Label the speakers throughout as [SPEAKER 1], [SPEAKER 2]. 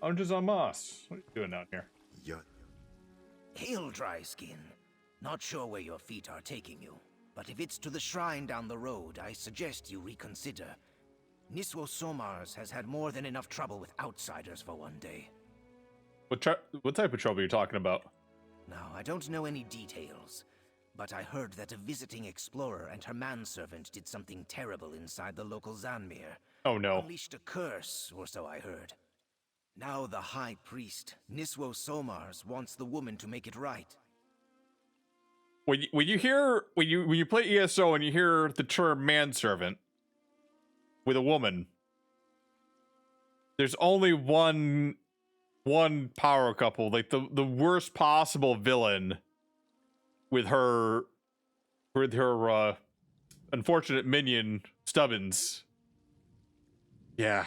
[SPEAKER 1] Unjas on Moss. What are you doing down here?
[SPEAKER 2] Yeah.
[SPEAKER 3] Hail, Dry Skin. Not sure where your feet are taking you, but if it's to the shrine down the road, I suggest you reconsider. Niswo Somars has had more than enough trouble with outsiders for one day.
[SPEAKER 1] What type of trouble are you talking about?
[SPEAKER 3] Now, I don't know any details, but I heard that a visiting explorer and her manservant did something terrible inside the local Zanmir.
[SPEAKER 1] Oh no.
[SPEAKER 3] Unleashed a curse, or so I heard. Now the High Priest, Niswo Somars, wants the woman to make it right.
[SPEAKER 1] When you play ESO and you hear the term manservant with a woman, there's only one power couple, like the worst possible villain with her unfortunate minion Stubbins. Yeah.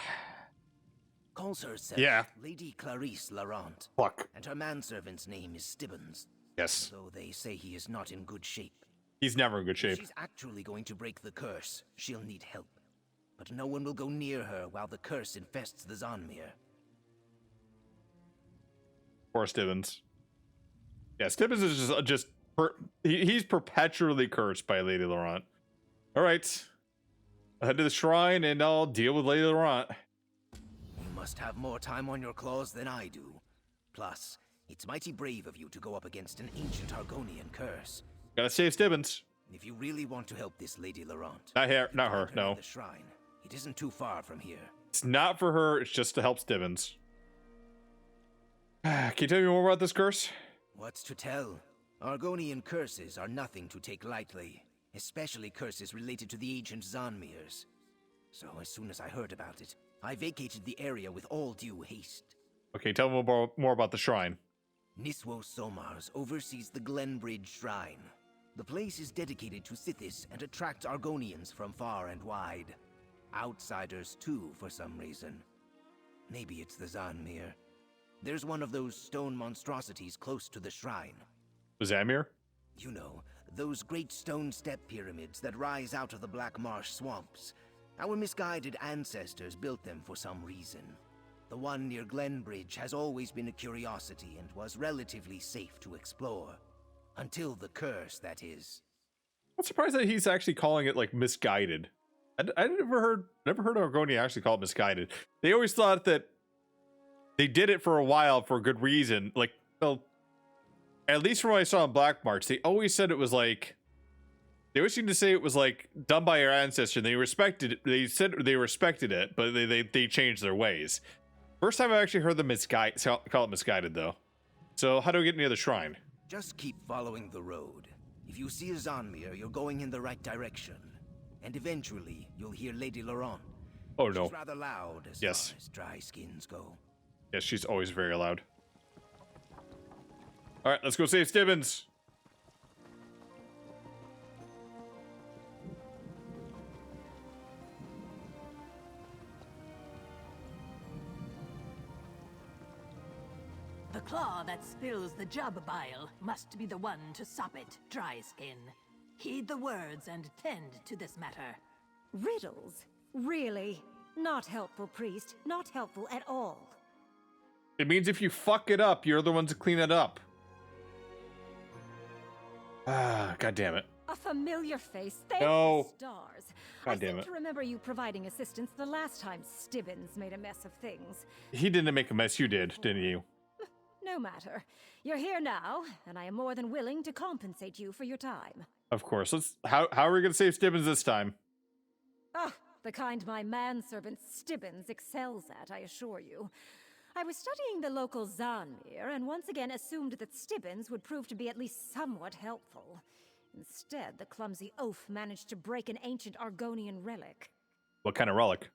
[SPEAKER 3] Calls herself Lady Clarice Laurent.
[SPEAKER 1] Fuck.
[SPEAKER 3] And her manservant's name is Stibbins.
[SPEAKER 1] Yes.
[SPEAKER 3] Though they say he is not in good shape.
[SPEAKER 1] He's never in good shape.
[SPEAKER 3] If she's actually going to break the curse, she'll need help. But no one will go near her while the curse infests the Zanmir.
[SPEAKER 1] Poor Stibbins. Yeah, Stibbins is he's perpetually cursed by Lady Laurent. All right. I'll head to the shrine and I'll deal with Lady Laurent.
[SPEAKER 3] You must have more time on your claws than I do. Plus, it's mighty brave of you to go up against an ancient Argonian curse.
[SPEAKER 1] Gotta save Stibbins.
[SPEAKER 3] If you really want to help this Lady Laurent,
[SPEAKER 1] not her, no.
[SPEAKER 3] The shrine. It isn't too far from here.
[SPEAKER 1] It's not for her, it's just to help Stibbins. Can you tell me more about this curse?
[SPEAKER 3] What's to tell? Argonian curses are nothing to take lightly, especially curses related to the ancient Zanmirs. So as soon as I heard about it, I vacated the area with all due haste.
[SPEAKER 1] Okay, tell me more about the shrine.
[SPEAKER 3] Niswo Somars oversees the Glenbridge Shrine. The place is dedicated to Sithis and attracts Argonians from far and wide. Outsiders too, for some reason. Maybe it's the Zanmir. There's one of those stone monstrosities close to the shrine.
[SPEAKER 1] The Zanmir?
[SPEAKER 3] You know, those great stone step pyramids that rise out of the Black Marsh swamps. Our misguided ancestors built them for some reason. The one near Glenbridge has always been a curiosity and was relatively safe to explore. Until the curse, that is.
[SPEAKER 1] I'm surprised that he's actually calling it, like, misguided. I never heard Argonia actually call it misguided. They always thought that they did it for a while for a good reason. Like, well, at least from what I saw in Black March, they always said it was like, they always seemed to say it was like done by our ancestor. They respected it. They said they respected it, but they changed their ways. First time I actually heard them call it misguided, though. So how do we get near the shrine?
[SPEAKER 3] Just keep following the road. If you see a Zanmir, you're going in the right direction. And eventually, you'll hear Lady Laurent.
[SPEAKER 1] Oh no.
[SPEAKER 3] She's rather loud as far as dry skins go.
[SPEAKER 1] Yes, she's always very loud. Alright, let's go save Stibbins.
[SPEAKER 4] The claw that spills the jub bile must be the one to sop it, Dry Skin. Heed the words and tend to this matter.
[SPEAKER 5] Riddles? Really? Not helpful, priest. Not helpful at all.
[SPEAKER 1] It means if you fuck it up, you're the one to clean it up. Ah, god damn it.
[SPEAKER 5] A familiar face. Thank
[SPEAKER 1] No.
[SPEAKER 5] the stars.
[SPEAKER 1] God damn
[SPEAKER 5] I
[SPEAKER 1] it.
[SPEAKER 5] seem to remember you providing assistance the last time Stibbins made a mess of things.
[SPEAKER 1] He didn't make a mess, you did, didn't you?
[SPEAKER 5] No matter. You're here now, and I am more than willing to compensate you for your time.
[SPEAKER 1] Of course. How are we gonna save Stibbins this time?
[SPEAKER 5] Ah, the kind my manservant Stibbins excels at, I assure you. I was studying the local Zanmir, and once again assumed that Stibbins would prove to be at least somewhat helpful. Instead, the clumsy oaf managed to break an ancient Argonian relic.
[SPEAKER 1] What kind of relic?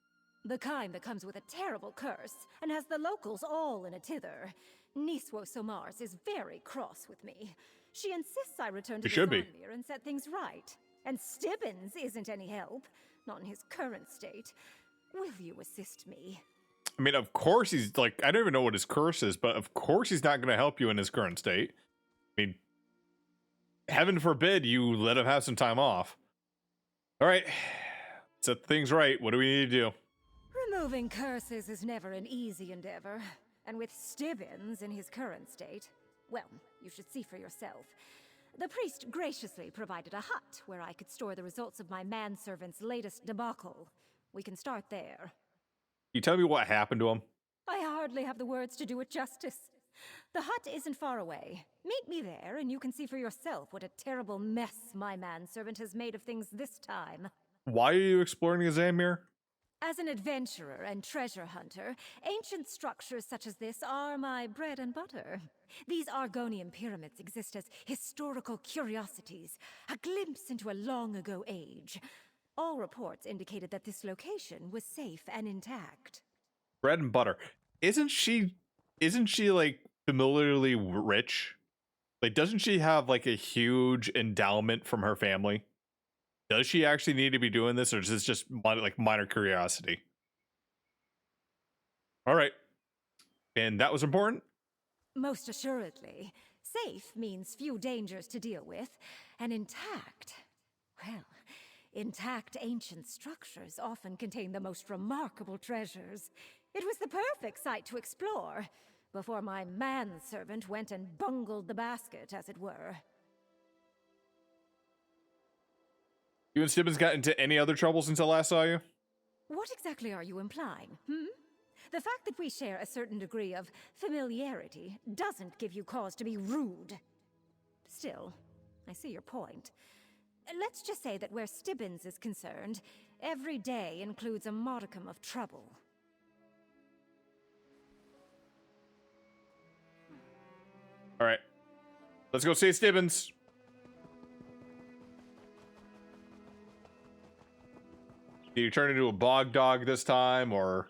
[SPEAKER 5] The kind that comes with a terrible curse, and has the locals all in a tither. Niswo Somars is very cross with me. She insists I return to the Zanmir and set things right. And Stibbins isn't any help, not in his current state. Will you assist me?
[SPEAKER 1] I mean, of course he's like, I don't even know what his curse is, but of course he's not going to help you in his current state. I mean, heaven forbid you let him have some time off. All right, set things right. What do we need to do?
[SPEAKER 5] Removing curses is never an easy endeavor. And with Stibbins in his current state, well, you should see for yourself. The priest graciously provided a hut where I could store the results of my manservant's latest debacle. We can start there.
[SPEAKER 1] You tell me what happened to him?
[SPEAKER 5] I hardly have the words to do it justice. The hut isn't far away. Meet me there, and you can see for yourself what a terrible mess my manservant has made of things this time.
[SPEAKER 1] Why are you exploring Azamir?
[SPEAKER 5] As an adventurer and treasure hunter, ancient structures such as this are my bread and butter. These Argonian pyramids exist as historical curiosities, a glimpse into a long-ago age. All reports indicated that this location was safe and intact.
[SPEAKER 1] Bread and butter. Isn't she like familiarly rich? Like, doesn't she have like a huge endowment from her family? Does she actually need to be doing this, or is this just like minor curiosity? All right. And that was important?
[SPEAKER 5] Most assuredly. Safe means few dangers to deal with, and intact. Well, intact ancient structures often contain the most remarkable treasures. It was the perfect site to explore, before my manservant went and bungled the basket, as it were.
[SPEAKER 1] You and Stibbins got into any other trouble since I last saw you?
[SPEAKER 5] What exactly are you implying, The fact that we share a certain degree of familiarity doesn't give you cause to be rude. Still, I see your point. Let's just say that where Stibbins is concerned, every day includes a modicum of trouble.
[SPEAKER 1] All right. Let's go see Stibbins. Do you turn into a bog dog this time, or...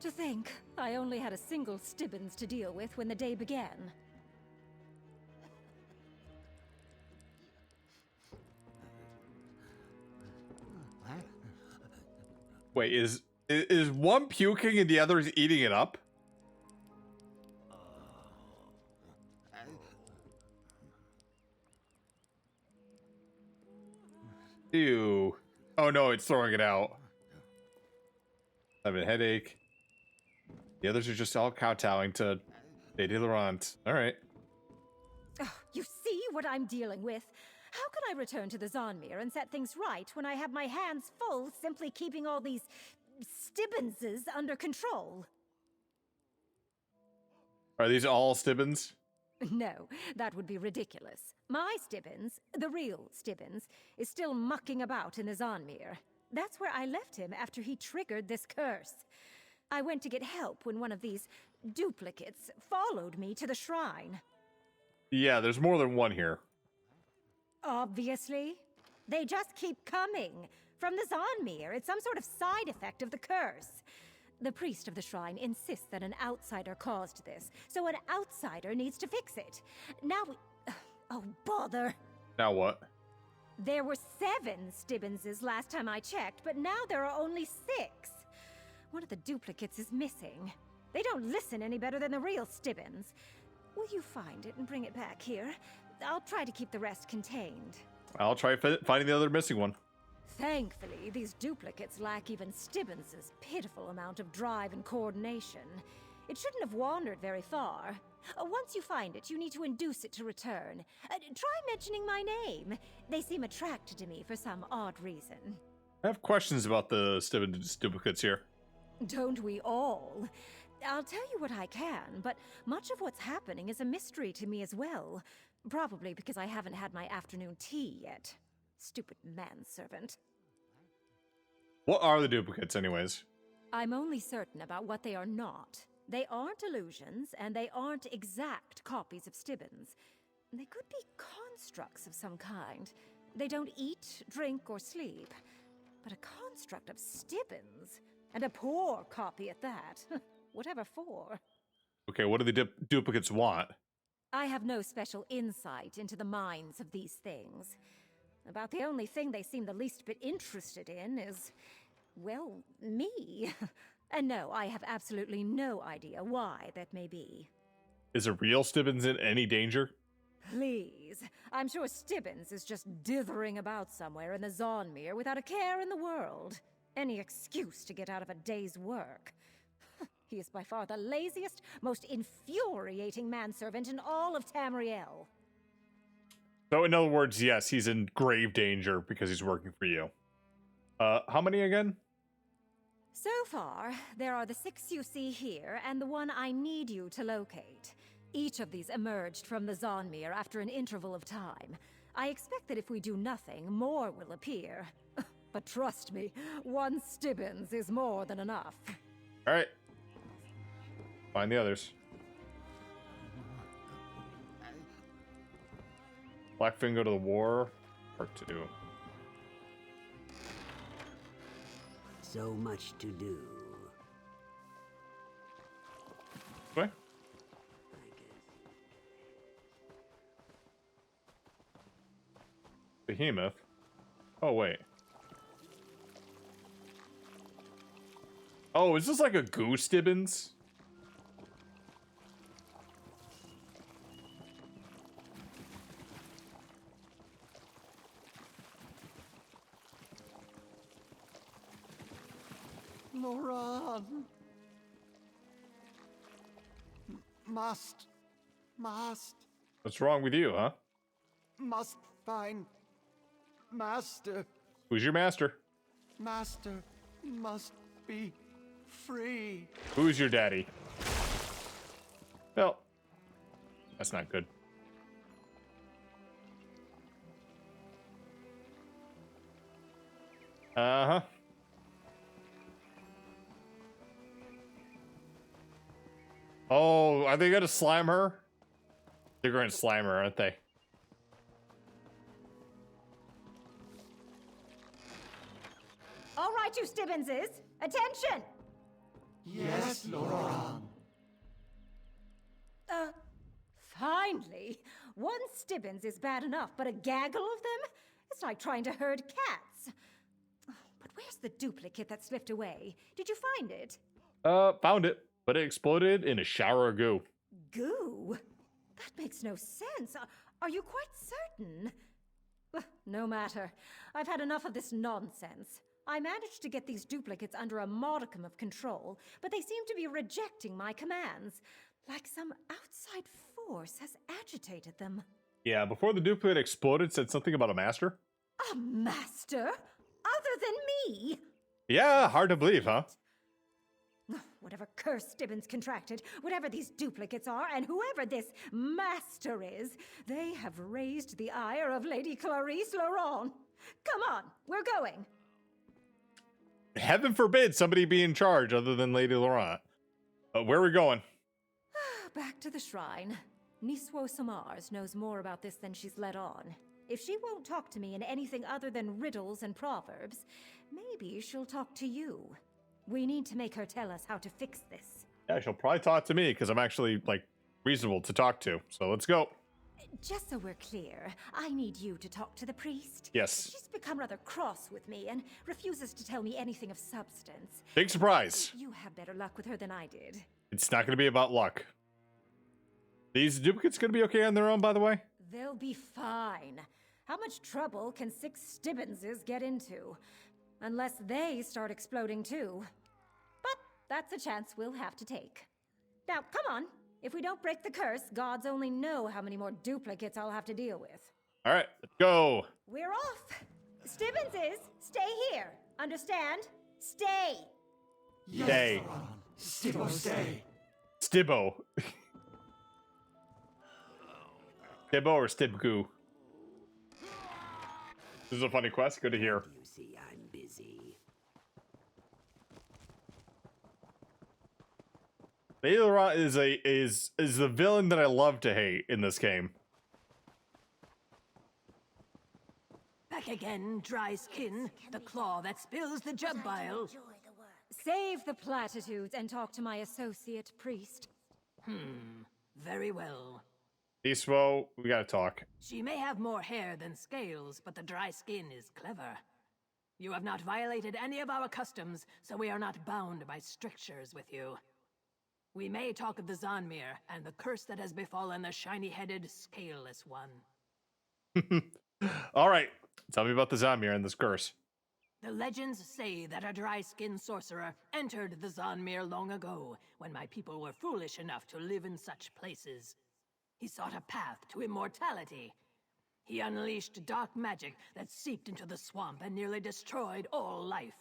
[SPEAKER 5] To think, I only had a single Stibbins to deal with when the day began.
[SPEAKER 1] Wait, is one puking and the other is eating it up? Ew. Oh no, it's throwing it out. I have a headache. The others are just all kowtowing to Lady Laurent. Alright.
[SPEAKER 5] Oh, you see what I'm dealing with? How can I return to the Zonmir and set things right when I have my hands full simply keeping all these Stibbinses under control?
[SPEAKER 1] Are these all Stibbins?
[SPEAKER 5] No, that would be ridiculous. My Stibbins, the real Stibbins, is still mucking about in the Zonmir. That's where I left him after he triggered this curse. I went to get help when one of these duplicates followed me to the shrine.
[SPEAKER 1] Yeah, there's more than one here.
[SPEAKER 5] Obviously. They just keep coming. From the Zonmir, it's some sort of side effect of the curse. The priest of the shrine insists that an outsider caused this, so an outsider needs to fix it. Now we... Oh, bother.
[SPEAKER 1] Now what?
[SPEAKER 5] There were 7 Stibbinses last time I checked, but now there are only 6. One of the duplicates is missing. They don't listen any better than the real Stibbins. Will you find it and bring it back here? I'll try to keep the rest contained.
[SPEAKER 1] I'll try finding the other missing one.
[SPEAKER 5] Thankfully, these duplicates lack even Stibbins' pitiful amount of drive and coordination. It shouldn't have wandered very far. Once you find it, you need to induce it to return. Try mentioning my name. They seem attracted to me for some odd reason.
[SPEAKER 1] I have questions about the Stibbins duplicates here.
[SPEAKER 5] Don't we all? I'll tell you what I can, but much of what's happening is a mystery to me as well. Probably because I haven't had my afternoon tea yet. Stupid manservant.
[SPEAKER 1] What are the duplicates, anyways?
[SPEAKER 5] I'm only certain about what they are not. They aren't illusions, and they aren't exact copies of Stibbins. They could be constructs of some kind. They don't eat, drink, or sleep. But a construct of Stibbins, and a poor copy at that. Whatever for.
[SPEAKER 1] Okay, what do the duplicates want?
[SPEAKER 5] I have no special insight into the minds of these things. About the only thing they seem the least bit interested in is, well, me. And no, I have absolutely no idea why that may be.
[SPEAKER 1] Is a real Stibbins in any danger?
[SPEAKER 5] Please. I'm sure Stibbins is just dithering about somewhere in the Zonmere without a care in the world. Any excuse to get out of a day's work. He is by far the laziest, most infuriating manservant in all of Tamriel.
[SPEAKER 1] So in other words, yes, he's in grave danger because he's working for you. How many again?
[SPEAKER 5] So far, there are the 6 you see here, and the one I need you to locate. Each of these emerged from the Zonmere after an interval of time. I expect that if we do nothing, more will appear. But trust me, one Stibbins is more than enough.
[SPEAKER 1] Alright. Find the others. Blackfin go to the war. Part 2.
[SPEAKER 2] So much to do.
[SPEAKER 1] Okay.
[SPEAKER 2] I guess.
[SPEAKER 1] Behemoth. Oh, wait. Oh, is this like a goose Stibbins?
[SPEAKER 6] Loran. Must
[SPEAKER 1] What's wrong with you, huh?
[SPEAKER 6] find Master.
[SPEAKER 1] Who's your master?
[SPEAKER 6] Master must be free.
[SPEAKER 1] Who's your daddy? Well, that's not good. Uh-huh. Oh, are they gonna slime her? They're going to slime her, aren't they?
[SPEAKER 5] All right, you Stibbinses, attention!
[SPEAKER 6] Yes, Loran.
[SPEAKER 5] Finally! One Stibbins is bad enough, but a gaggle of them? It's like trying to herd cats. But where's the duplicate that slipped away? Did you find it?
[SPEAKER 1] Found it, but it exploded in a shower of goo.
[SPEAKER 5] Goo? That makes no sense. Are you quite certain? No matter. I've had enough of this nonsense. I managed to get these duplicates under a modicum of control, but they seem to be rejecting my commands. Like some outside force has agitated them.
[SPEAKER 1] Yeah, before the duplicate exploded, said something about a master.
[SPEAKER 5] A master? Other than me?
[SPEAKER 1] Yeah, hard to believe, huh?
[SPEAKER 5] Whatever curse Stibbins contracted, whatever these duplicates are, and whoever this master is, they have raised the ire of Lady Clarice Laurent. Come on, we're going.
[SPEAKER 1] Heaven forbid somebody be in charge other than Lady Laurent. Where are we going?
[SPEAKER 5] Back to the shrine. Niswo Samars knows more about this than she's let on. If she won't talk to me in anything other than riddles and proverbs, maybe she'll talk to you. We need to make her tell us how to fix this.
[SPEAKER 1] Yeah, she'll probably talk to me because I'm actually, like, reasonable to talk to. So let's go.
[SPEAKER 5] Just so we're clear, I need you to talk to the priest.
[SPEAKER 1] Yes.
[SPEAKER 5] She's become rather cross with me and refuses to tell me anything of substance.
[SPEAKER 1] Big surprise.
[SPEAKER 5] You have better luck with her than I did.
[SPEAKER 1] It's not going to be about luck. These duplicates going to be okay on their own, by the way?
[SPEAKER 5] They'll be fine. How much trouble can 6 Stibbinses get into? Unless they start exploding too. But that's a chance we'll have to take. Now, come on. If we don't break the curse, gods only know how many more duplicates I'll have to deal with.
[SPEAKER 1] All right, let's go.
[SPEAKER 5] We're off. Stibbinses, stay here. Understand? Stay.
[SPEAKER 6] Yes,
[SPEAKER 1] Stay.
[SPEAKER 6] Loran. Stibbo, stay.
[SPEAKER 1] Stibbo. Stibbo or Stibgoo? This is a funny quest. Good to hear.
[SPEAKER 2] You see, I'm busy.
[SPEAKER 1] Lady Laurent is the villain that I love to hate in this game.
[SPEAKER 4] Back again, dry skin, the claw that spills the jub bile.
[SPEAKER 5] Save the platitudes and talk to my associate priest.
[SPEAKER 4] Very well.
[SPEAKER 1] Iswo, we gotta talk.
[SPEAKER 4] She may have more hair than scales, but the dry skin is clever. You have not violated any of our customs, so we are not bound by strictures with you. We may talk of the Zonmir and the curse that has befallen the shiny-headed, scaleless one.
[SPEAKER 1] All right, tell me about the Zamir and this curse.
[SPEAKER 4] The legends say that a dry-skinned sorcerer entered the Zonmir long ago, when my people were foolish enough to live in such places. He sought a path to immortality. He unleashed dark magic that seeped into the swamp and nearly destroyed all life.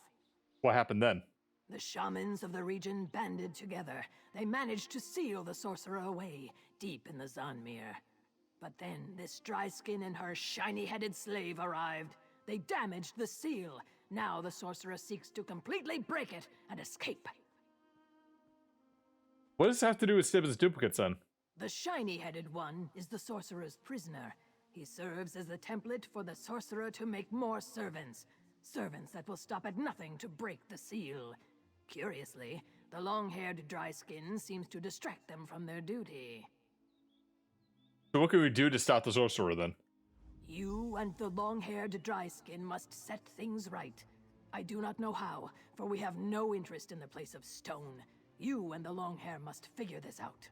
[SPEAKER 1] What happened then?
[SPEAKER 4] The shamans of the region banded together. They managed to seal the sorcerer away, deep in the Zonmir. But then this dry-skin and her shiny-headed slave arrived. They damaged the seal. Now the sorcerer seeks to completely break it and escape.
[SPEAKER 1] What does this have to do with Stibbons' duplicates then?
[SPEAKER 4] The shiny-headed one is the sorcerer's prisoner. He serves as the template for the sorcerer to make more servants. Servants that will stop at nothing to break the seal. Curiously, the long-haired dry-skin seems to distract them from their duty.
[SPEAKER 1] So what can we do to stop the sorcerer then?
[SPEAKER 4] You and the long-haired dry-skin must set things right. I do not know how, for we have no interest in the place of stone. You and the long hair must figure this out.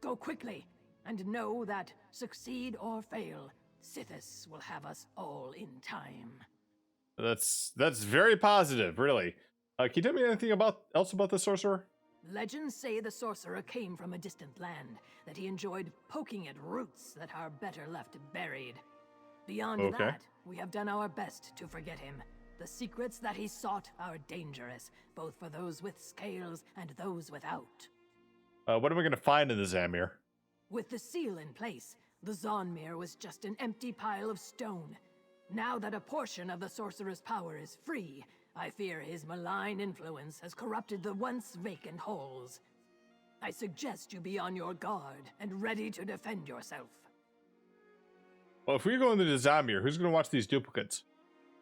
[SPEAKER 4] Go quickly, and know that, succeed or fail, Sithis will have us all in time.
[SPEAKER 1] That's very positive, really. Can you tell me anything else about the sorcerer?
[SPEAKER 4] Legends say the sorcerer came from a distant land, that he enjoyed poking at roots that are better left buried. Beyond that, we have done our best to forget him. The secrets that he sought are dangerous, both for those with scales and those without.
[SPEAKER 1] What am I going to find in the Zamir?
[SPEAKER 4] With the seal in place, the Zonmir was just an empty pile of stone. Now that a portion of the sorcerer's power is free, I fear his malign influence has corrupted the once vacant halls. I suggest you be on your guard and ready to defend yourself.
[SPEAKER 1] Well, if we go into the Zamir, who's going to watch these duplicates?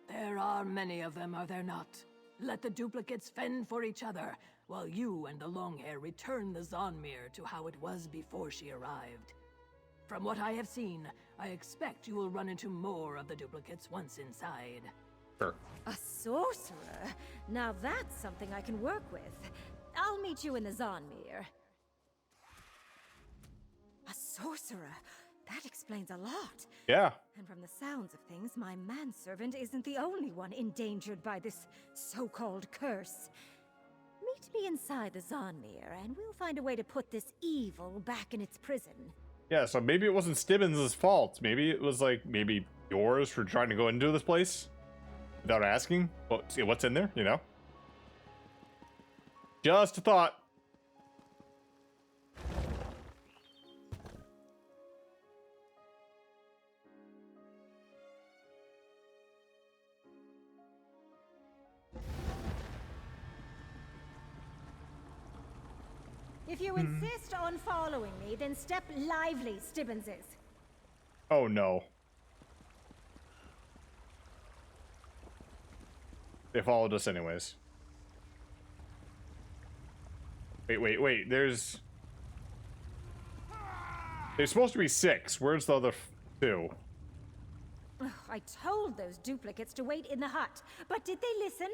[SPEAKER 4] There are many of them, are there not? Let the duplicates fend for each other, while you and the Longhair return the Zonmir to how it was before she arrived. From what I have seen, I expect you will run into more of the duplicates once inside.
[SPEAKER 1] Sure.
[SPEAKER 5] A sorcerer? Now that's something I can work with. I'll meet you in the Zonmir. A sorcerer? That explains a lot.
[SPEAKER 1] Yeah.
[SPEAKER 5] And from the sounds of things, my manservant isn't the only one endangered by this so-called curse. Meet me inside the Zonmir, and we'll find a way to put this evil back in its prison.
[SPEAKER 1] Yeah, so maybe it wasn't Stibbins' fault. Maybe it was maybe yours for trying to go into this place without asking. Well, see what's in there, you know? Just a thought.
[SPEAKER 5] If you insist on following me, then step lively, Stibbinses.
[SPEAKER 1] Oh no. They followed us anyways. Wait. There's supposed to be 6. Where's the other 2?
[SPEAKER 5] Ugh, I told those duplicates to wait in the hut, but did they listen?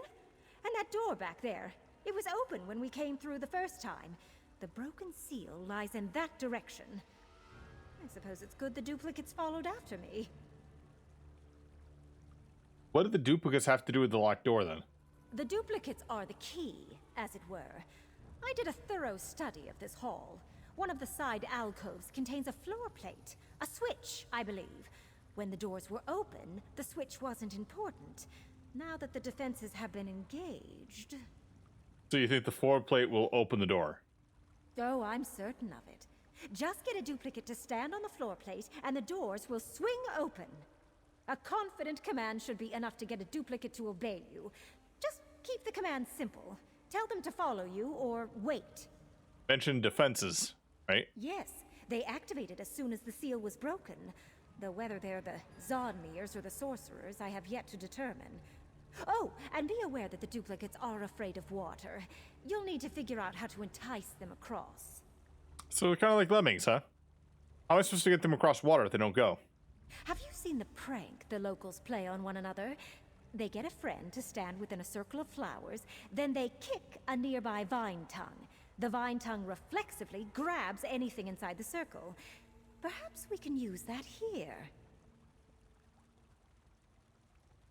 [SPEAKER 5] And that door back there, it was open when we came through the first time. The broken seal lies in that direction. I suppose it's good the duplicates followed after me.
[SPEAKER 1] What did the duplicates have to do with the locked door then?
[SPEAKER 5] The duplicates are the key, as it were. I did a thorough study of this hall. One of the side alcoves contains a floor plate, a switch, I believe. When the doors were open, the switch wasn't important. Now that the defenses have been engaged...
[SPEAKER 1] So you think the floor plate will open the door?
[SPEAKER 5] Oh, I'm certain of it. Just get a duplicate to stand on the floor plate, and the doors will swing open. A confident command should be enough to get a duplicate to obey you. Just keep the command simple. Tell them to follow you, or wait.
[SPEAKER 1] Mention defenses, right?
[SPEAKER 5] Yes, they activated as soon as the seal was broken. Though whether they're the Zonmirs or the sorcerers, I have yet to determine. Oh, and be aware that the duplicates are afraid of water. You'll need to figure out how to entice them across.
[SPEAKER 1] So they're kind of like lemmings, huh? How am I supposed to get them across water if they don't go?
[SPEAKER 5] Have you seen the prank the locals play on one another? They get a friend to stand within a circle of flowers, then they kick a nearby vine tongue. The vine tongue reflexively grabs anything inside the circle. Perhaps we can use that here.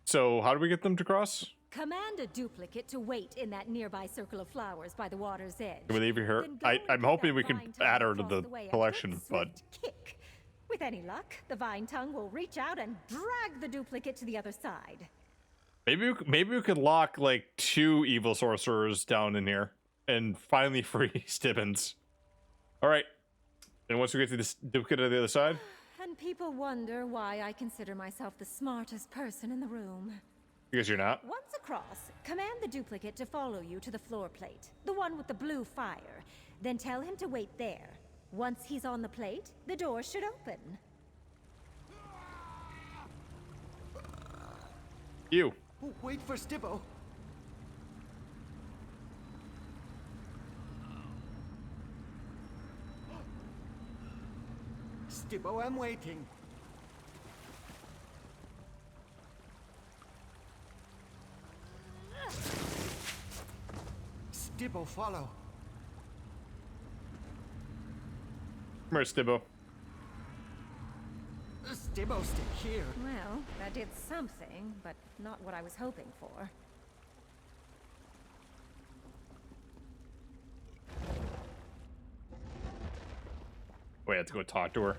[SPEAKER 1] So how do we get them to cross?
[SPEAKER 5] Command a duplicate to wait in that nearby circle of flowers by the water's edge.
[SPEAKER 1] Can we leave her?
[SPEAKER 5] Then go
[SPEAKER 1] I'm
[SPEAKER 5] and give
[SPEAKER 1] hoping
[SPEAKER 5] that
[SPEAKER 1] we can
[SPEAKER 5] vine tongue
[SPEAKER 1] add her to
[SPEAKER 5] across
[SPEAKER 1] the
[SPEAKER 5] way a
[SPEAKER 1] collection,
[SPEAKER 5] good
[SPEAKER 1] but
[SPEAKER 5] swift kick. With any luck, the vine tongue will reach out and drag the duplicate to the other side.
[SPEAKER 1] maybe we could lock like 2 evil sorcerers down in here and finally free Stibbins. All right. And once we get to this duplicate on the other side,
[SPEAKER 5] And people wonder why I consider myself the smartest person in the room.
[SPEAKER 1] because you're not.
[SPEAKER 5] Once across, command the duplicate to follow you to the floor plate, the one with the blue fire. Then tell him to wait there. Once he's on the plate, the door should open.
[SPEAKER 1] You.
[SPEAKER 6] Oh, wait for Stibbo. Stibbo, I'm waiting. Stibbo, follow.
[SPEAKER 1] Come here, Stibbo.
[SPEAKER 6] Stibbo, stay here.
[SPEAKER 5] Well, that did something, but not what I was hoping for.
[SPEAKER 1] Wait, I have to go talk to her.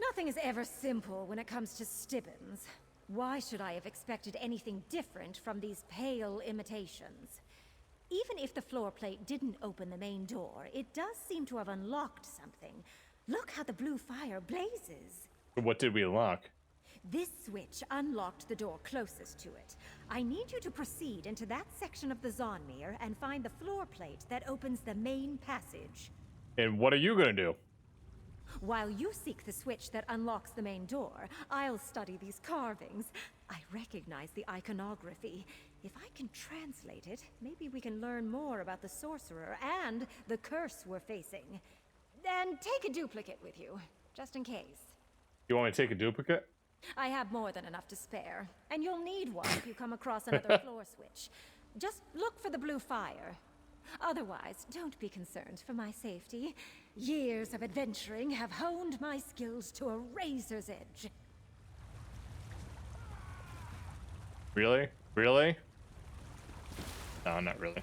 [SPEAKER 5] Nothing is ever simple when it comes to Stibbins. Why should I have expected anything different from these pale imitations? Even if the floor plate didn't open the main door, it does seem to have unlocked something. Look how the blue fire blazes.
[SPEAKER 1] What did we unlock?
[SPEAKER 5] This switch unlocked the door closest to it. I need you to proceed into that section of the Zonmir and find the floor plate that opens the main passage.
[SPEAKER 1] And what are you gonna do?
[SPEAKER 5] While you seek the switch that unlocks the main door, I'll study these carvings. I recognize the iconography. If I can translate it, maybe we can learn more about the sorcerer and the curse we're facing. And take a duplicate with you, just in case.
[SPEAKER 1] You want me to take a duplicate?
[SPEAKER 5] I have more than enough to spare, and you'll need one if you come across another floor switch. Just look for the blue fire. Otherwise, don't be concerned for my safety. Years of adventuring have honed my skills to a razor's edge.
[SPEAKER 1] Really? Really? No, not really.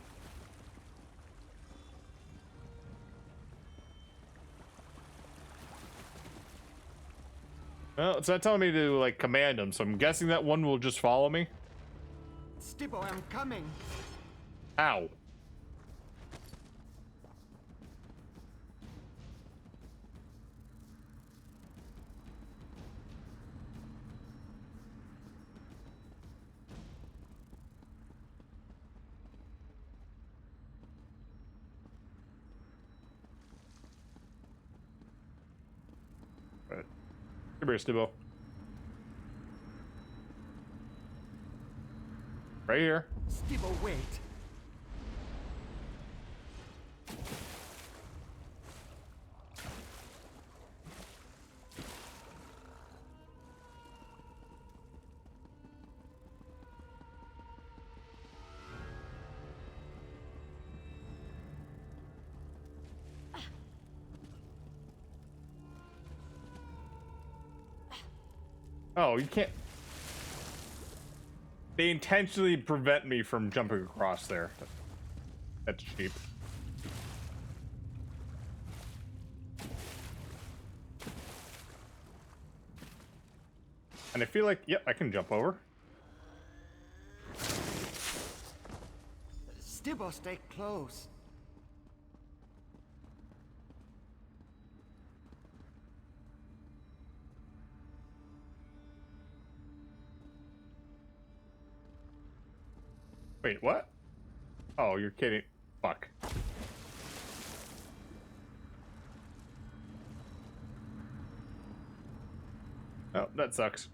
[SPEAKER 1] Well, it's not telling me to, like, command him, so I'm guessing that one will just follow me.
[SPEAKER 6] Stibbo, I'm coming.
[SPEAKER 1] Ow. Right. Come here, Stibbo. Right here.
[SPEAKER 6] Stibbo, wait.
[SPEAKER 1] Oh, you can't. They intentionally prevent me from jumping across there. That's cheap. And I feel like, yep, I can jump over.
[SPEAKER 6] Stibbo, stay close.
[SPEAKER 1] Wait, what? Oh, you're kidding. Fuck. Oh, that sucks.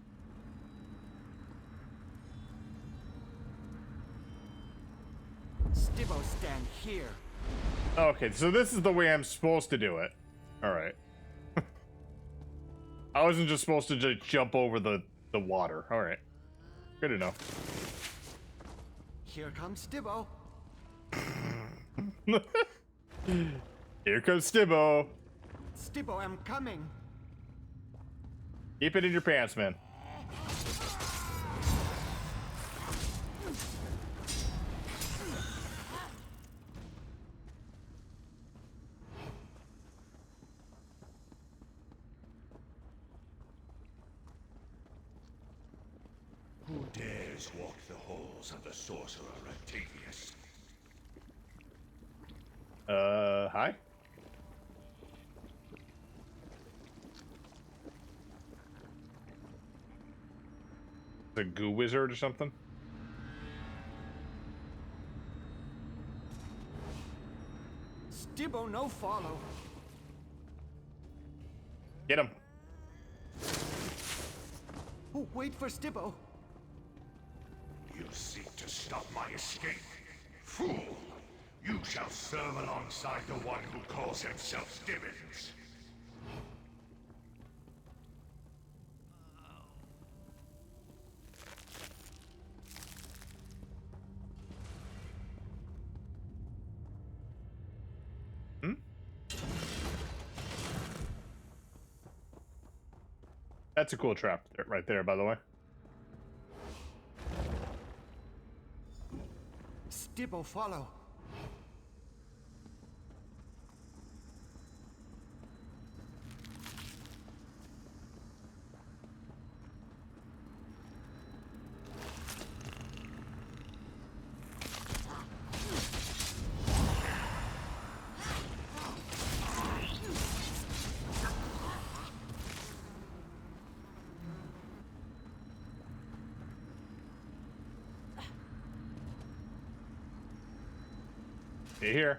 [SPEAKER 6] Stibbo, stand here.
[SPEAKER 1] Okay, so this is the way I'm supposed to do it. Alright. I wasn't just supposed to just jump over the water. Alright. Good enough.
[SPEAKER 6] Here comes Stibbo.
[SPEAKER 1] Here comes Stibbo.
[SPEAKER 6] Stibbo, I'm coming.
[SPEAKER 1] Keep it in your pants, man.
[SPEAKER 7] Who dares walk the halls of the sorcerer Octavius?
[SPEAKER 1] Hi? The goo wizard or something?
[SPEAKER 6] Stibbo, no follow.
[SPEAKER 1] Get him.
[SPEAKER 6] Oh, wait for Stibbo.
[SPEAKER 7] You seek to stop my escape? Fool! You shall serve alongside the one who calls himself Stibbons.
[SPEAKER 1] That's a cool trap right there, by the way.
[SPEAKER 6] Stibbo, follow.
[SPEAKER 1] Stay here.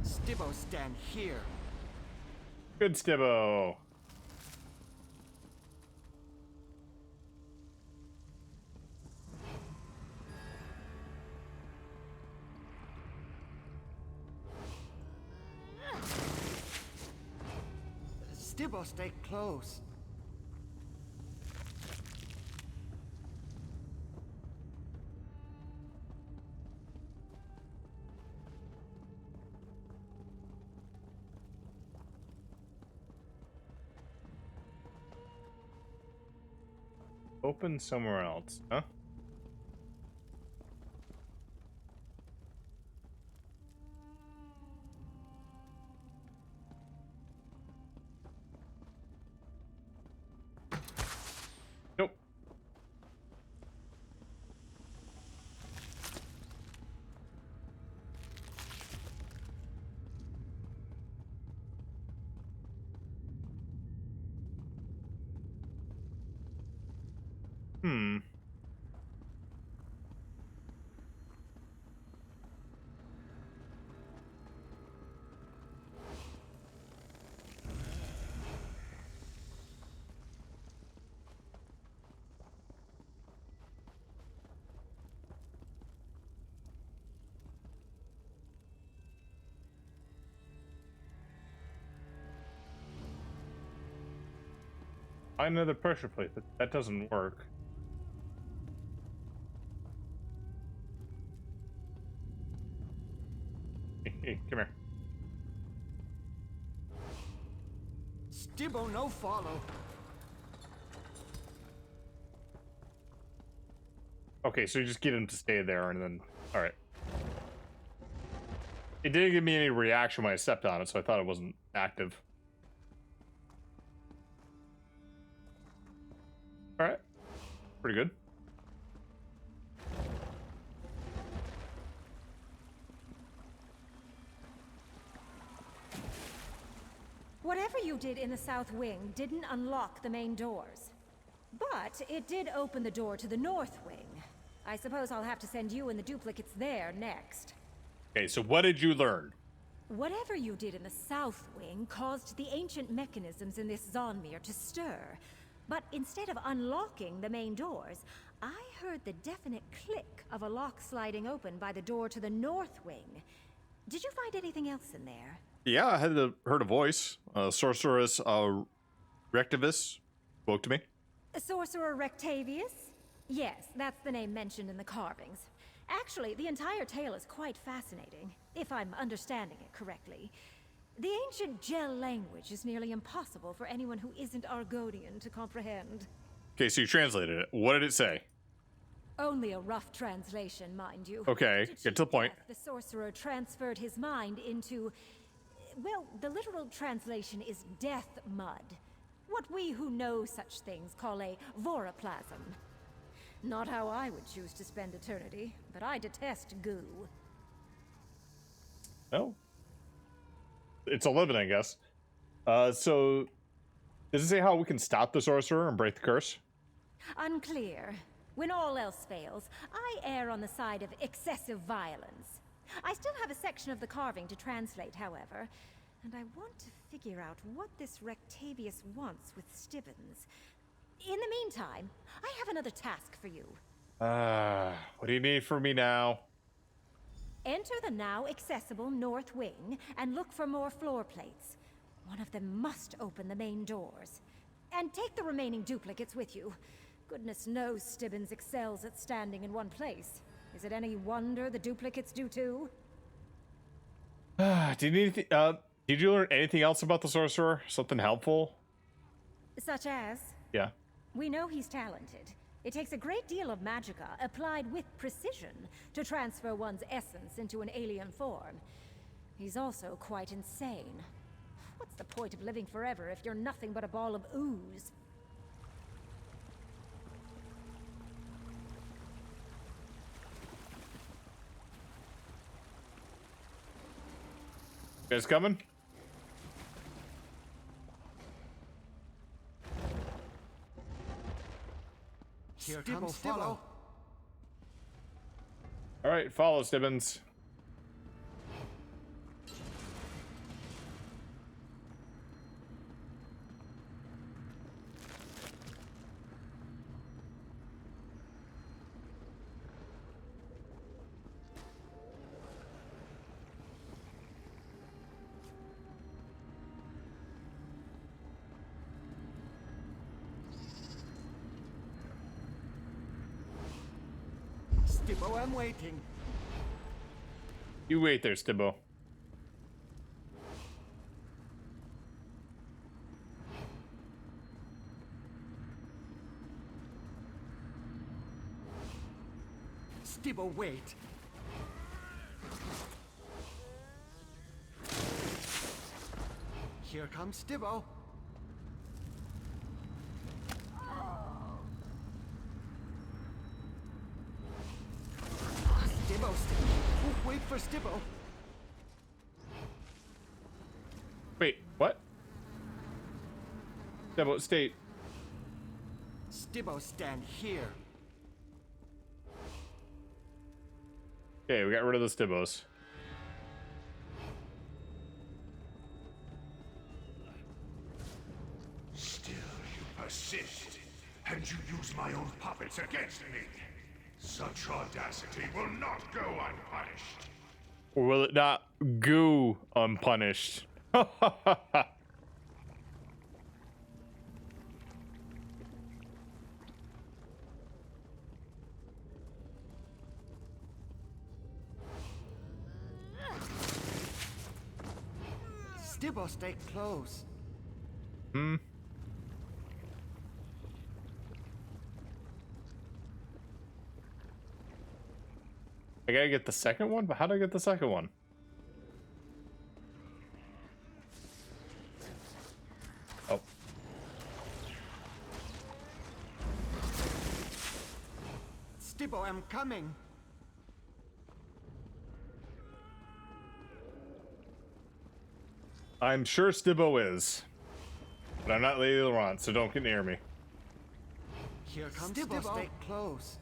[SPEAKER 6] Stibbo, stand here.
[SPEAKER 1] Good Stibbo.
[SPEAKER 6] Stibbo, stay close.
[SPEAKER 1] Open somewhere else, huh? Nope. Hmm. Find another pressure plate. That doesn't work. Hey, come here.
[SPEAKER 6] Stibbo, no follow.
[SPEAKER 1] Okay, so you just get him to stay there and then... Alright. It didn't give me any reaction when I stepped on it, so I thought it wasn't active. Alright. Pretty good.
[SPEAKER 5] Whatever you did in the south wing didn't unlock the main doors. But it did open the door to the north wing. I suppose I'll have to send you and the duplicates there next.
[SPEAKER 1] Okay, so what did you learn?
[SPEAKER 5] Whatever you did in the south wing caused the ancient mechanisms in this Zonmir to stir. But instead of unlocking the main doors, I heard the definite click of a lock sliding open by the door to the north wing. Did you find anything else in there?
[SPEAKER 1] Yeah, I heard a voice. Sorceress Rectivus spoke to me.
[SPEAKER 5] Sorcerer Rectavius? Yes, that's the name mentioned in the carvings. Actually, the entire tale is quite fascinating, if I'm understanding it correctly. The ancient gel language is nearly impossible for anyone who isn't Argonian to comprehend.
[SPEAKER 1] Okay, so you translated it. What did it say?
[SPEAKER 5] Only a rough translation, mind you.
[SPEAKER 1] Okay, get to the point.
[SPEAKER 5] The sorcerer transferred his mind into... Well, the literal translation is death mud. What we who know such things call a voroplasm. Not how I would choose to spend eternity, but I detest goo.
[SPEAKER 1] Oh. It's a living, I guess. So, does it say how we can stop the sorcerer and break the curse?
[SPEAKER 5] Unclear. When all else fails, I err on the side of excessive violence. I still have a section of the carving to translate, however, and I want to figure out what this Rectavius wants with Stibbons. In the meantime, I have another task for you.
[SPEAKER 1] What do you need from me now?
[SPEAKER 5] Enter the now accessible north wing and look for more floor plates. One of them must open the main doors. And take the remaining duplicates with you. Goodness knows Stibbons excels at standing in one place. Is it any wonder the duplicates do too?
[SPEAKER 1] Did you learn anything else about the sorcerer? Something helpful?
[SPEAKER 5] Such as?
[SPEAKER 1] Yeah.
[SPEAKER 5] We know he's talented. It takes a great deal of magicka, applied with precision, to transfer one's essence into an alien form. He's also quite insane. What's the point of living forever if you're nothing but a ball of ooze?
[SPEAKER 1] You guys coming?
[SPEAKER 6] Here
[SPEAKER 3] Stibbo,
[SPEAKER 6] comes
[SPEAKER 3] follow.
[SPEAKER 1] All right, follow, Stibbons.
[SPEAKER 6] Stibbo, I'm waiting.
[SPEAKER 1] You wait there, Stibbo.
[SPEAKER 6] Stibbo, wait. Here comes Stibbo. Stibbo, wait for Stibbo.
[SPEAKER 1] Wait, what? Stibbo, state.
[SPEAKER 6] Stibbo, stand here.
[SPEAKER 1] Okay, we got rid of the Stibbos.
[SPEAKER 7] Still you persist, and you use my own puppets against me. Such audacity will not go unpunished.
[SPEAKER 1] Or will it not go unpunished?
[SPEAKER 6] Stibbo, stay close.
[SPEAKER 1] Hmm. I gotta get the second one, but how do I get the second one? Oh.
[SPEAKER 6] Stibbo, I'm coming.
[SPEAKER 1] I'm sure Stibbo is. But I'm not Lady Laurent, so don't get near me.
[SPEAKER 6] Here comes Stibbo, stay close.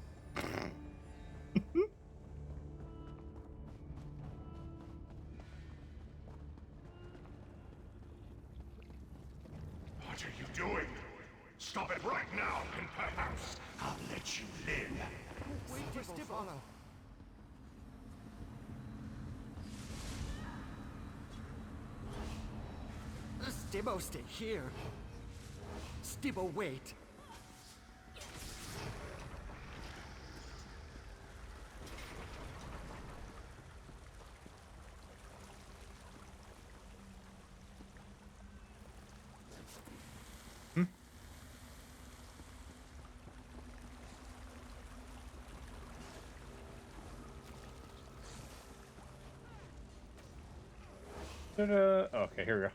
[SPEAKER 7] What are you doing? Stop it right now, and perhaps I'll let you live.
[SPEAKER 6] Wait for Stibbo. Follow. Stibbo, stay here. Stibbo, wait.
[SPEAKER 1] Okay, here we go.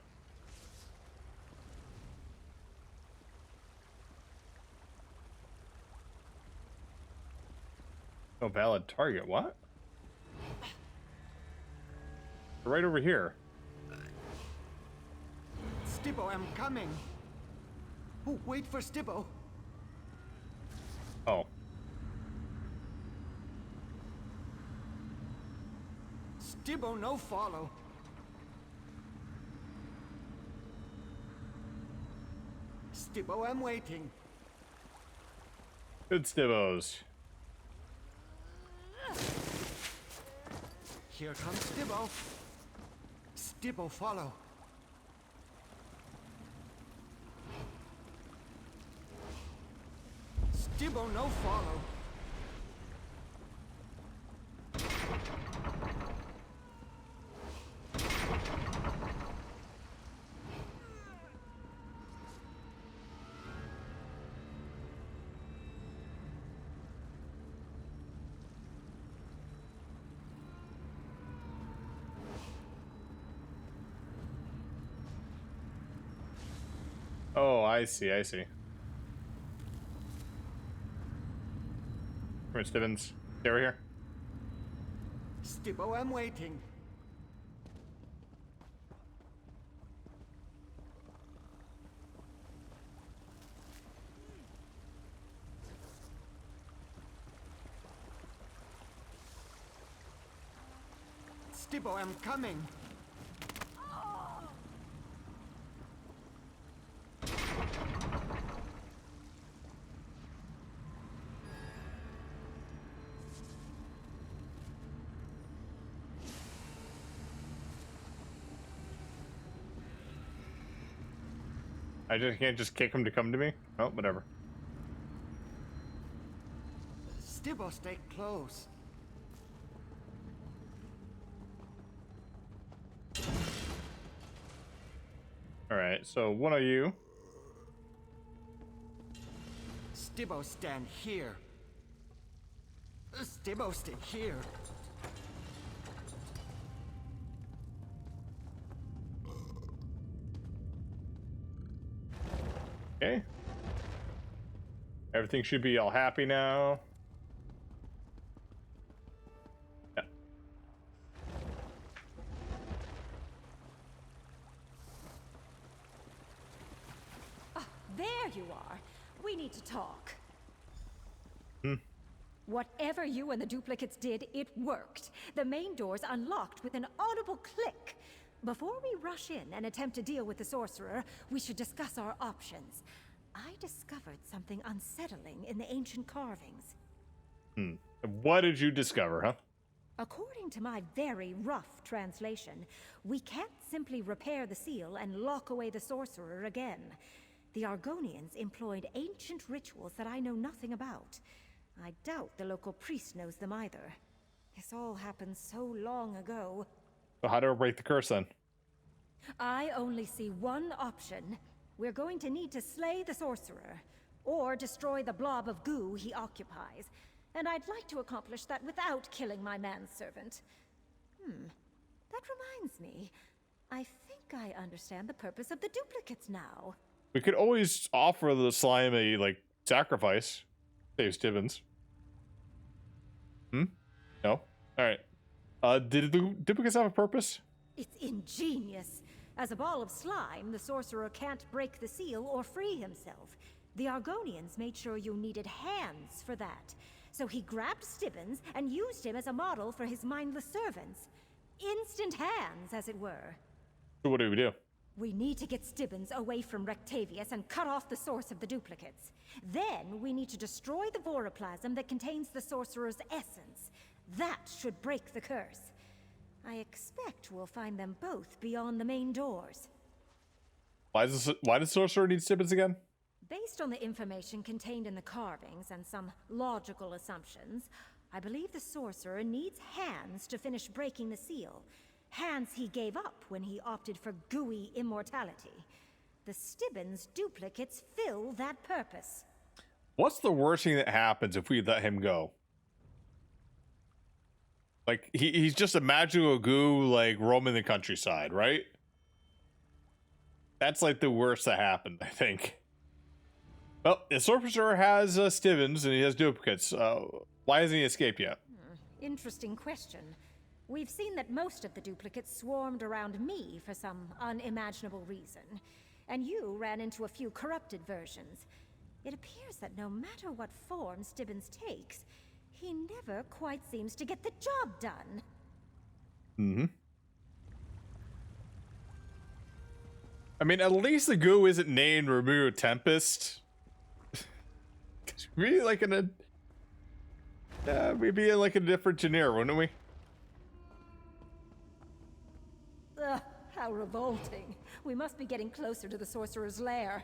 [SPEAKER 1] No valid target. What? Right over here.
[SPEAKER 6] Stibbo, I'm coming. Oh, wait for Stibbo.
[SPEAKER 1] Oh.
[SPEAKER 6] Stibbo, no follow. Stibbo, I'm waiting.
[SPEAKER 1] Good Stibbos.
[SPEAKER 6] Here comes Stibbo. Stibbo, follow. Stibbo, no follow.
[SPEAKER 1] Oh, I see, I see. Come here, Stibbins. Stay over here.
[SPEAKER 6] Stibbo, I'm waiting. Stibbo, I'm coming.
[SPEAKER 1] I just can't just kick him to come to me? Oh, whatever.
[SPEAKER 6] Stibbo, stay close.
[SPEAKER 1] Alright, so one of you.
[SPEAKER 6] Stibbo, stand here. Stibbo, stay here.
[SPEAKER 1] Okay. Everything should be all happy now. Yeah.
[SPEAKER 5] There you are. We need to talk.
[SPEAKER 1] Hmm.
[SPEAKER 5] Whatever you and the duplicates did, it worked. The main doors unlocked with an audible click. Before we rush in and attempt to deal with the sorcerer, we should discuss our options. I discovered something unsettling in the ancient carvings.
[SPEAKER 1] What did you discover, huh?
[SPEAKER 5] According to my very rough translation, we can't simply repair the seal and lock away the sorcerer again. The Argonians employed ancient rituals that I know nothing about. I doubt the local priest knows them either. This all happened so long ago.
[SPEAKER 1] So how do I break the curse then?
[SPEAKER 5] I only see one option. We're going to need to slay the sorcerer, or destroy the blob of goo he occupies. And I'd like to accomplish that without killing my manservant. That reminds me. I think I understand the purpose of the duplicates now.
[SPEAKER 1] We could always offer the slime a, like, sacrifice. Save Stibbins. No? Alright. Did the duplicates have a purpose?
[SPEAKER 5] It's ingenious. As a ball of slime, the sorcerer can't break the seal or free himself. The Argonians made sure you needed hands for that. So he grabbed Stibbins and used him as a model for his mindless servants. Instant hands, as it were.
[SPEAKER 1] So what do we do?
[SPEAKER 5] We need to get Stibbins away from Rectavius and cut off the source of the duplicates. Then we need to destroy the voroplasm that contains the sorcerer's essence. That should break the curse. I expect we'll find them both beyond the main doors.
[SPEAKER 1] Why does the sorcerer need Stibbins again?
[SPEAKER 5] Based on the information contained in the carvings and some logical assumptions, I believe the sorcerer needs hands to finish breaking the seal. Hands he gave up when he opted for gooey immortality. The Stibbins duplicates fill that purpose.
[SPEAKER 1] What's the worst thing that happens if we let him go? Like, he's just a magical goo, like, roaming the countryside, right? That's like the worst that happened, I think. Well, the sorcerer has Stivens and he has duplicates. Why hasn't he escaped yet?
[SPEAKER 5] Interesting question. We've seen that most of the duplicates swarmed around me for some unimaginable reason, and you ran into a few corrupted versions. It appears that no matter what form Stibbins takes, he never quite seems to get the job done.
[SPEAKER 1] Mm-hmm. I mean, at least the goo isn't named Remove Tempest. We'd be like in a... we'd be in like a different genre, wouldn't we?
[SPEAKER 5] Ugh, how revolting. We must be getting closer to the sorcerer's lair.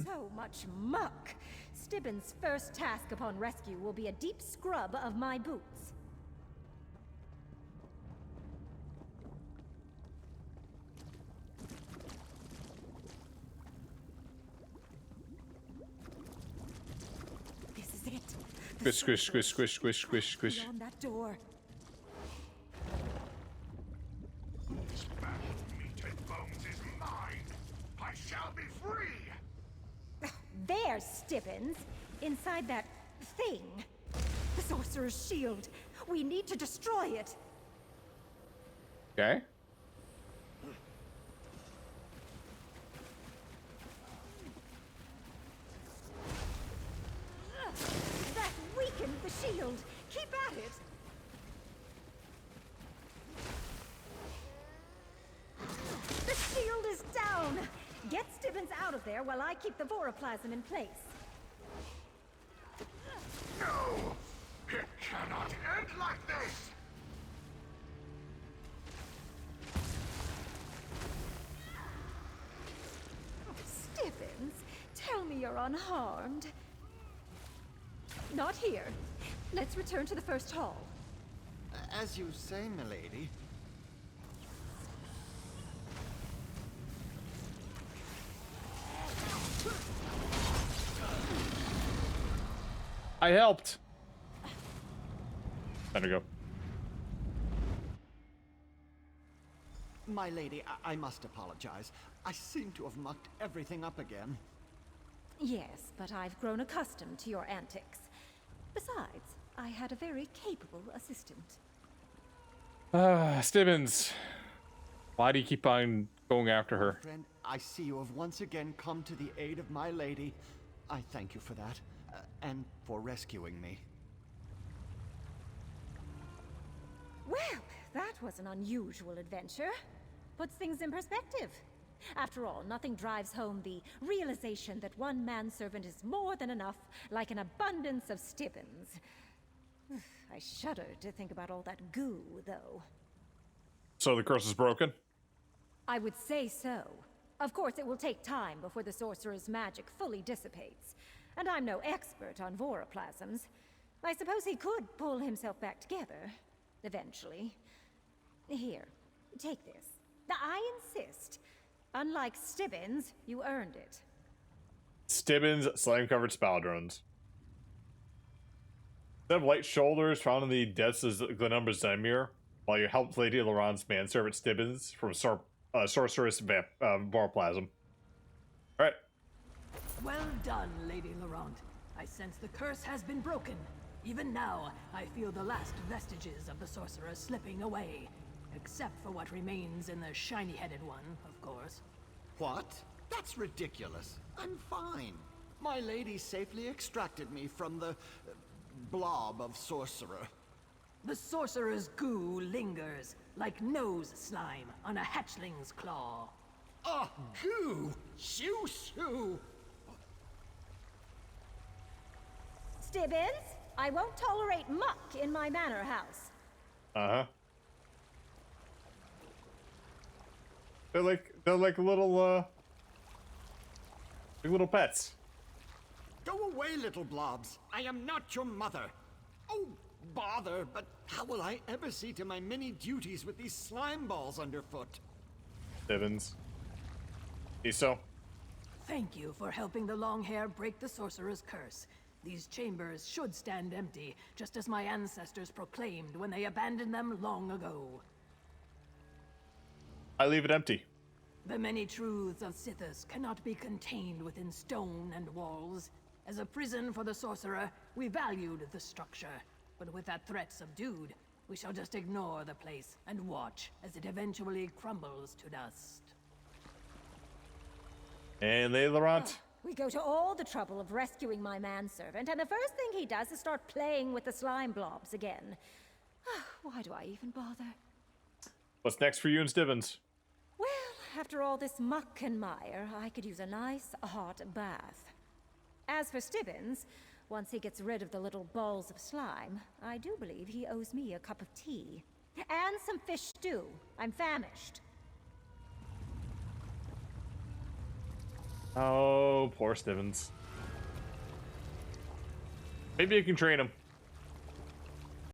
[SPEAKER 5] So much muck! Stibbins' first task upon rescue will be a deep scrub of my boots. This is it. The
[SPEAKER 1] Squish, squish, squish, squish, squish, squish.
[SPEAKER 5] beyond that door.
[SPEAKER 7] This meat-eaten bones is mine. I shall be free.
[SPEAKER 5] There's Stibbins, inside that thing. The sorcerer's shield. We need to destroy it.
[SPEAKER 1] Okay.
[SPEAKER 5] That weakened the shield. Keep at it. The shield is down. Get Stibbins out of there while I keep the voroplasm in place.
[SPEAKER 7] No! It cannot end like this!
[SPEAKER 5] Stibbins, tell me you're unharmed. Not here. Let's return to the first hall.
[SPEAKER 6] As you say, milady.
[SPEAKER 1] I helped. Time to go.
[SPEAKER 6] My lady, I must apologize. I seem to have mucked everything up again.
[SPEAKER 5] Yes, but I've grown accustomed to your antics. Besides, I had a very capable assistant.
[SPEAKER 1] Stibbins. Why do you keep on going after her?
[SPEAKER 6] Friend, I see you have once again come to the aid of my lady. I thank you for that, and for rescuing me.
[SPEAKER 5] Well, that was an unusual adventure. Puts things in perspective. After all, nothing drives home the realization that one manservant is more than enough, like an abundance of Stibbins. I shudder to think about all that goo, though.
[SPEAKER 1] So the curse is broken?
[SPEAKER 5] I would say so. Of course, it will take time before the sorcerer's magic fully dissipates. And I'm no expert on voroplasms. I suppose he could pull himself back together. Eventually. Here, take this. I insist. Unlike Stibbins, you earned it.
[SPEAKER 1] Stibbins slime-covered spaldrons. Instead of light shoulders found in the depths of Glenumbra Zemir, while you helped Lady Laurent's manservant Stibbins from sorceress voroplasm. Alright.
[SPEAKER 4] Well done, Lady Laurent. I sense the curse has been broken. Even now, I feel the last vestiges of the sorcerer slipping away. Except for what remains in the shiny-headed one, of course.
[SPEAKER 6] What? That's ridiculous. I'm fine. My lady safely extracted me from the blob of sorcerer.
[SPEAKER 4] The sorcerer's goo lingers, like nose slime on a hatchling's claw.
[SPEAKER 6] Oh, goo! Shoo-shoo!
[SPEAKER 5] Stibbins, I won't tolerate muck in my manor house.
[SPEAKER 1] Uh-huh. They're like little pets.
[SPEAKER 6] Go away, little blobs. I am not your mother. Oh, bother, but how will I ever see to my many duties with these slime balls underfoot?
[SPEAKER 1] Stibbins. ESO.
[SPEAKER 4] Thank you for helping the long hair break the sorcerer's curse. These chambers should stand empty, just as my ancestors proclaimed when they abandoned them long ago.
[SPEAKER 1] I leave it empty.
[SPEAKER 4] The many truths of Sithis cannot be contained within stone and walls. As a prison for the sorcerer, we valued the structure. But with that threat subdued, we shall just ignore the place and watch as it eventually crumbles to dust.
[SPEAKER 1] And they, Laurent.
[SPEAKER 5] We go to all the trouble of rescuing my manservant, and the first thing he does is start playing with the slime blobs again. Why do I even bother?
[SPEAKER 1] What's next for you and Stibbins?
[SPEAKER 5] Well, after all this muck and mire, I could use a nice hot bath. As for Stibbins, once he gets rid of the little balls of slime, I do believe he owes me a cup of tea. And some fish stew. I'm famished.
[SPEAKER 1] Oh, poor Stibbins. Maybe you can train him.